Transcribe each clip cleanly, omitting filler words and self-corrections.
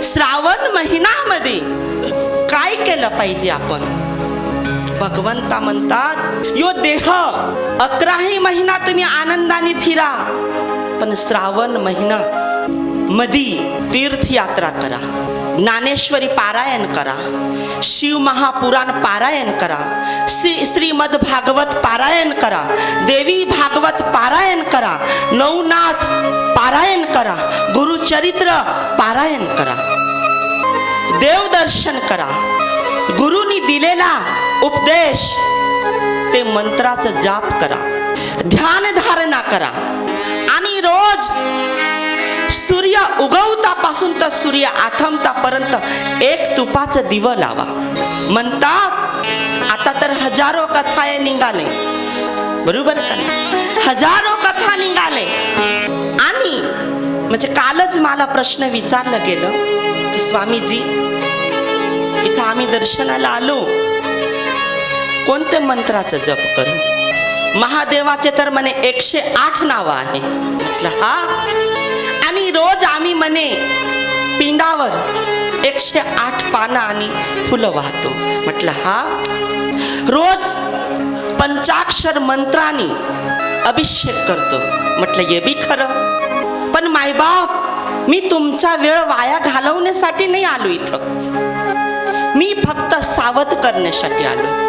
श्रावण महिन्यामध्ये काय केलं पाहिजे आपण? भगवंता म्हणतात, यो देह 11ही महिना तुम्ही आनंदाने फिरा, पण श्रावण महिना मधी तीर्थयात्रा करा, ज्ञानेश्वरी पारायण करा, शिव महापुराण पारायण करा, श्रीमद भागवत पारायण करा, देवी भागवत पारायण करा, नवनाथ पारायण करा, गुरुचरित्र पारायण करा, देवदर्शन करा, गुरुनी दिलेला उपदेश ते मंत्राचा जाप करा, ध्यान धारणा करा आणि रोज सूर्य उगवतापासून तर सूर्य आथमतापर्यंत एक तुपाचं दिवं लावा. म्हणतात आता तर हजारो कथा निघाले, बरोबर का? हजारो कथा निघाले. आणि म्हणजे कालच मला प्रश्न विचारलं गेलं की स्वामीजी, इथं आम्ही दर्शनाला आलो, कोणत्या मंत्राचं जप करू? महादेवाचे तर म्हणे 108 नावं आहे. म्हटलं हा, आणि रोज आम्ही म्हणे पिंडावर 108 पानं आणि फुलं वाहतो. म्हटलं हा, रोज पंचाक्षर मंत्राने अभिषेक करतो. म्हटलं हे बी खरं, पण मायबाप मी तुमचा वेळ वाया घालवण्यासाठी नाही आलो इथं, मी फक्त सावध करण्यासाठी आलो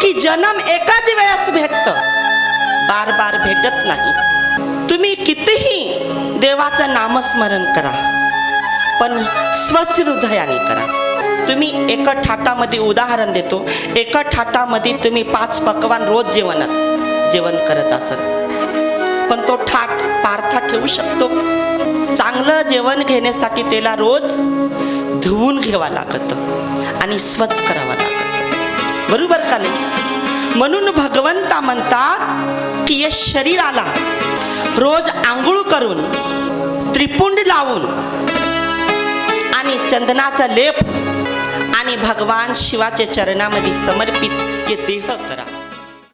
की जन्म एकाच वेळेस भेटतं, बार बार भेटत नाही. तुम्ही कितीही देवाचं नामस्मरण करा, पण स्वच्छ हृदयाने करा. तुम्ही एका थाटामध्ये, उदाहरण देतो, एका थाटामध्ये तुम्ही 5 पकवान रोज जेवण करत असाल, पण तो थाट पार्था ठेवू शकतो? चांगलं जेवण घेण्यासाठी त्याला रोज धुवून घ्यावा लागतं आणि स्वच्छ करावं लागतं, बरोबर का नाही? म्हणून भगवंता म्हणतात की या शरीराला रोज आंघोळ करून, त्रिपुंड लावून आणि चंदनाचा लेप आणि भगवान शिवाच्या चरणामध्ये समर्पित हे देह करा.